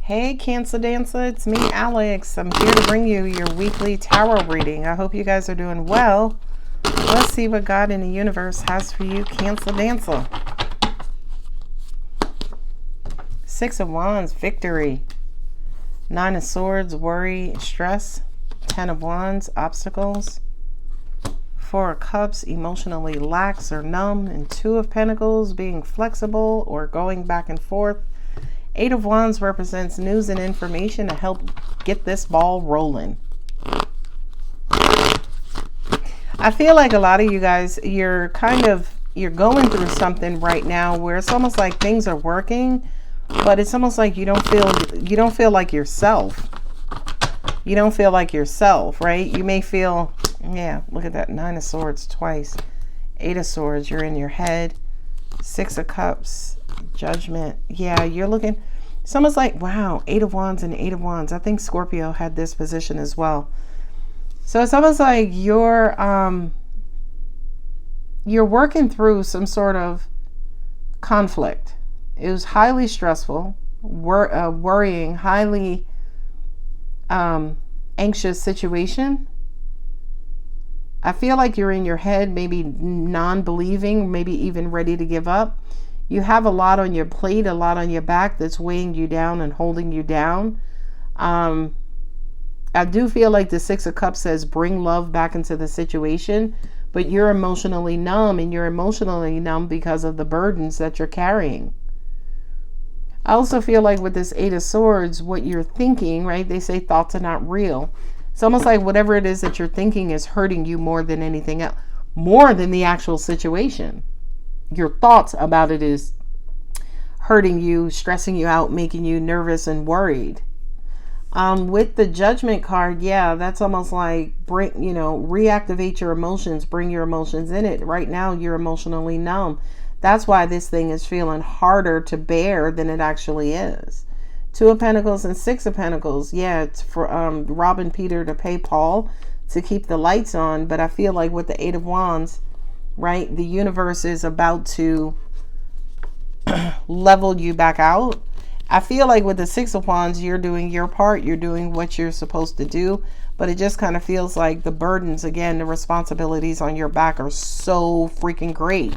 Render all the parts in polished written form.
Hey Cancer Dancer, it's me Alex. I'm here to bring you your weekly tarot reading. I hope you guys are doing well. Let's see what God in the universe has for you, Cancer Dancer. Six of Wands, victory. Nine of Swords, worry, stress. Ten of Wands, obstacles. Four of Cups, emotionally lax or numb. And Two of Pentacles, being flexible or going back and forth. Eight of Wands represents news and information to help get this ball rolling. I feel like a lot of you guys, you're going through something right now where it's almost like things are working, but it's almost like you don't feel like yourself. You don't feel like yourself, right? You may feel, yeah, look at that, Nine of Swords twice. Eight of Swords, you're in your head. Six of Cups, Judgment. Yeah, you're looking, it's almost like, wow, Eight of Wands and Eight of Wands. I think Scorpio had this position as well. So it's almost like you're working through some sort of conflict. It was highly stressful, worrying, highly anxious situation. I feel like you're in your head, maybe non-believing, maybe even ready to give up. You have a lot on your plate, a lot on your back that's weighing you down and holding you down. I do feel like the Six of Cups says bring love back into the situation, but you're emotionally numb, and you're emotionally numb because of the burdens that you're carrying. I also feel like with this Eight of Swords, what you're thinking, right? They say thoughts are not real. It's almost like whatever it is that you're thinking is hurting you more than anything else, more than the actual situation. Your thoughts about it is hurting you, stressing you out, making you nervous and worried. With the Judgment card, yeah, that's almost like reactivate your emotions, bring your emotions in it. Right now, you're emotionally numb. That's why this thing is feeling harder to bear than it actually is. Two of Pentacles and Six of Pentacles. Yeah, it's for robbing Peter to pay Paul to keep the lights on. But I feel like with the Eight of Wands, right, the universe is about to level you back out. I feel like with the Six of Wands, you're doing your part. You're doing what you're supposed to do. But it just kind of feels like the burdens, again, the responsibilities on your back are so freaking great.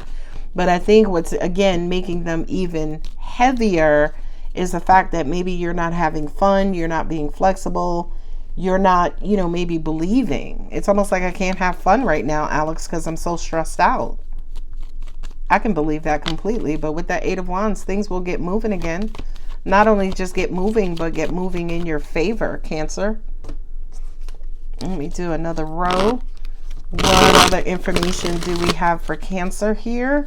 But I think what's, again, making them even heavier is the fact that maybe you're not having fun, you're not being flexible, you're not, maybe believing. It's almost like I can't have fun right now, Alex, because I'm so stressed out. I can believe that completely, but with that Eight of Wands, things will get moving again. Not only just get moving, but get moving in your favor, Cancer. Let me do another row. What other information do we have for Cancer here?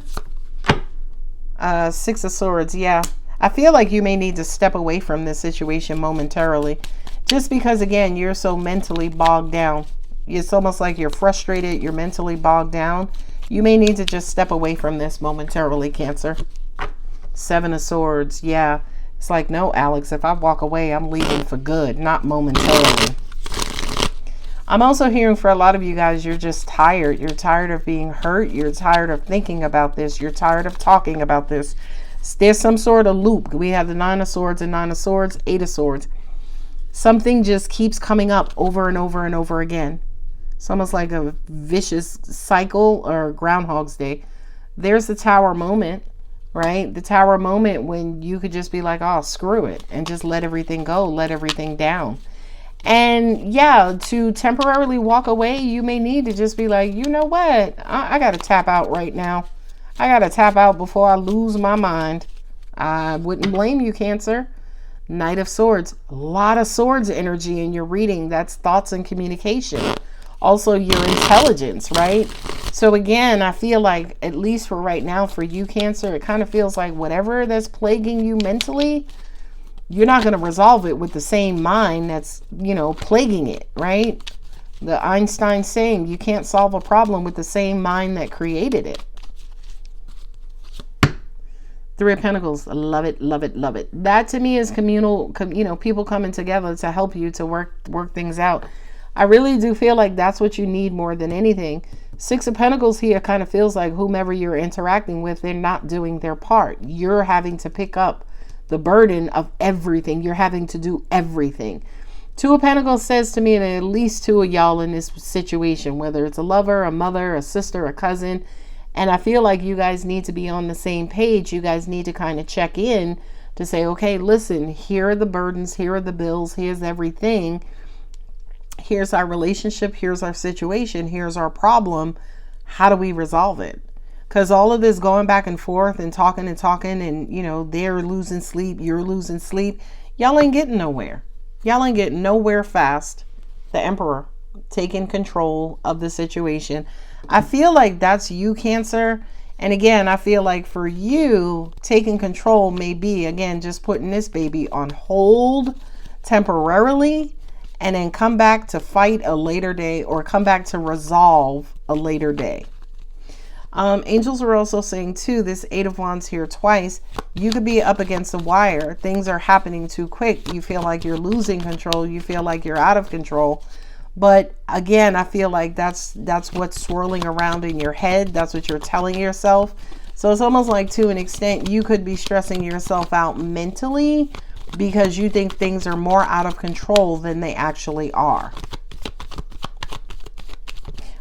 Six of Swords, yeah. I feel like you may need to step away from this situation momentarily. Just because, again, you're so mentally bogged down. It's almost like you're frustrated, you're mentally bogged down. You may need to just step away from this momentarily, Cancer. Seven of Swords, yeah. It's like, no, Alex, if I walk away, I'm leaving for good, not momentarily. I'm also hearing for a lot of you guys, you're just tired. You're tired of being hurt. You're tired of thinking about this. You're tired of talking about this. There's some sort of loop. We have the Nine of Swords and Nine of Swords, Eight of Swords. Something just keeps coming up over and over and over again. It's almost like a vicious cycle or Groundhog's Day. There's the Tower moment, right? The Tower moment when you could just be like, oh, screw it, and just let everything go, let everything down. And yeah, to temporarily walk away, you may need to just be like, you know what? I got to tap out right now. I got to tap out before I lose my mind. I wouldn't blame you, Cancer. Knight of Swords. A lot of swords energy in your reading. That's thoughts and communication. Also your intelligence, right? So again, I feel like, at least for right now, for you, Cancer, it kind of feels like whatever that's plaguing you mentally, you're not going to resolve it with the same mind that's, plaguing it, right? The Einstein saying, you can't solve a problem with the same mind that created it. Three of Pentacles. Love it, love it, love it. That to me is communal, people coming together to help you to work things out. I really do feel like that's what you need more than anything. Six of Pentacles here kind of feels like whomever you're interacting with, they're not doing their part. You're having to pick up the burden of everything. You're having to do everything. Two of Pentacles says to me that at least two of y'all in this situation, whether it's a lover, a mother, a sister, a cousin, and I feel like you guys need to be on the same page. You guys need to kind of check in to say, okay, listen, here are the burdens, here are the bills, here's everything. Here's our relationship, here's our situation, here's our problem. How do we resolve it? Because all of this going back and forth and talking and, you know, they're losing sleep, you're losing sleep. Y'all ain't getting nowhere. Y'all ain't getting nowhere fast. The Emperor taking control of the situation. I feel like that's you, Cancer. And again, I feel like for you, taking control may be, again, just putting this baby on hold temporarily and then come back to fight a later day or come back to resolve a later day. Angels are also saying too, this Eight of Wands here twice, you could be up against a wire. Things are happening too quick. You feel like you're losing control. You feel like you're out of control. But again, I feel like that's what's swirling around in your head. That's what you're telling yourself. So it's almost like, to an extent, you could be stressing yourself out mentally because you think things are more out of control than they actually are.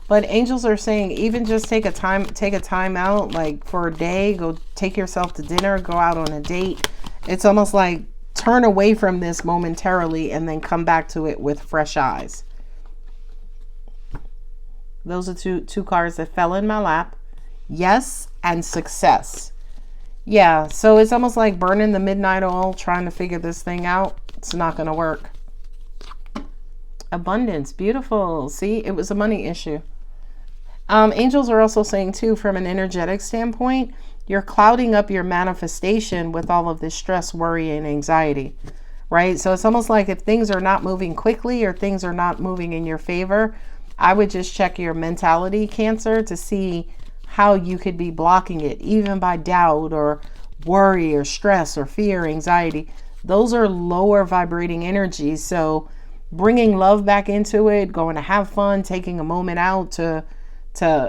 But angels are saying, even just take a time out, like for a day, go take yourself to dinner, go out on a date. It's almost like turn away from this momentarily and then come back to it with fresh eyes. Those are two cards that fell in my lap. Yes and success. Yeah, so it's almost like burning the midnight oil, trying to figure this thing out. It's not going to work. Abundance. Beautiful. See, it was a money issue. Angels are also saying too, from an energetic standpoint, you're clouding up your manifestation with all of this stress, worry, and anxiety, right? So it's almost like if things are not moving quickly or things are not moving in your favor, I would just check your mentality, Cancer, to see how you could be blocking it, even by doubt or worry or stress or fear, anxiety. Those are lower vibrating energies. So bringing love back into it, going to have fun, taking a moment out to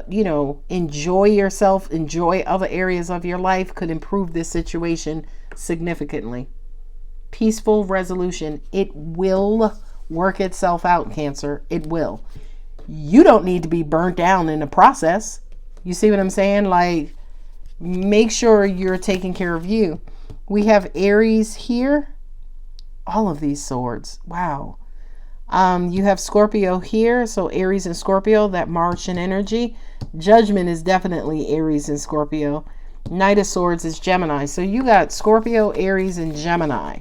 you know, enjoy yourself, enjoy other areas of your life could improve this situation significantly. Peaceful resolution. It will work itself out, Cancer. It will. You don't need to be burnt down in the process. You see what I'm saying? Like, make sure you're taking care of you. We have Aries here. All of these swords. Wow. You have Scorpio here. So Aries and Scorpio, that Martian energy. Judgment is definitely Aries and Scorpio. Knight of Swords is Gemini. So you got Scorpio, Aries, and Gemini.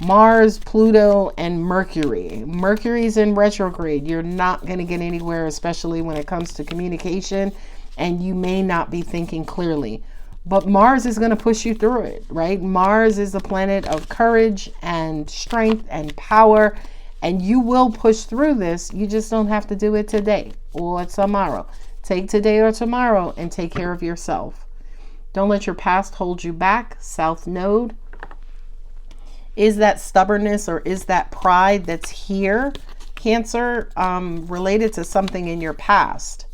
Mars, Pluto, and Mercury. Mercury's in retrograde. You're not going to get anywhere, especially when it comes to communication, and you may not be thinking clearly. But Mars is going to push you through it, right? Mars is the planet of courage and strength and power, and you will push through this. You just don't have to do it today or tomorrow. Take today or tomorrow and take care of yourself. Don't let your past hold you back. South Node. Is that stubbornness or is that pride that's here, Cancer, related to something in your past?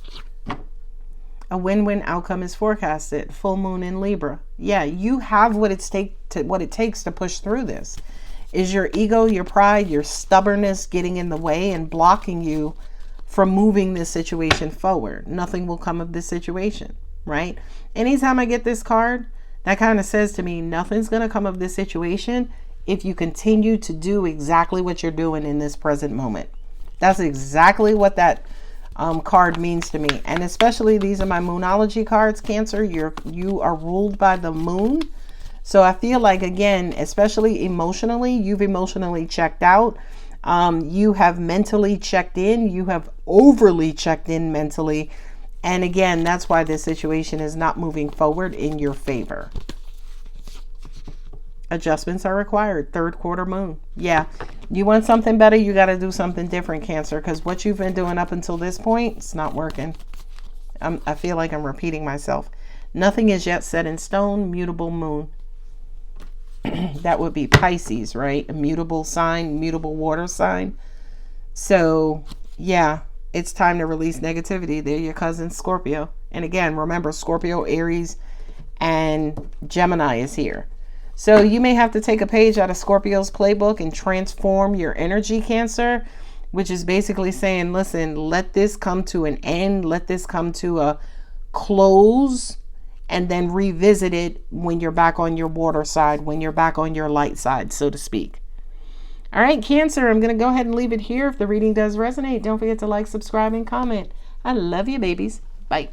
A win-win outcome is forecasted. Full moon in Libra. Yeah, you have what it takes to push through this. Is your ego, your pride, your stubbornness getting in the way and blocking you from moving this situation forward? Nothing will come of this situation, right? Anytime I get this card, that kind of says to me, nothing's going to come of this situation if you continue to do exactly what you're doing in this present moment. That's exactly what that card means to me. And especially, these are my moonology cards, Cancer. You are ruled by the moon. So I feel like, again, especially emotionally, you've emotionally checked out. You have mentally checked in. You have overly checked in mentally. And again, that's why this situation is not moving forward in your favor. Adjustments are required. Third quarter moon. Yeah. You want something better, you got to do something different, Cancer, because what you've been doing up until this point, it's not working. I feel like I'm repeating myself. Nothing is yet set in stone. Mutable moon. That would be Pisces, right? A mutable sign, mutable water sign. So, yeah, it's time to release negativity. They're your cousin, Scorpio. And again, remember, Scorpio, Aries, and Gemini is here. So you may have to take a page out of Scorpio's playbook and transform your energy, Cancer, which is basically saying, listen, let this come to an end. Let this come to a close, and then revisit it when you're back on your water side, when you're back on your light side, so to speak. All right, Cancer, I'm going to go ahead and leave it here. If the reading does resonate, don't forget to like, subscribe, and comment. I love you, babies. Bye.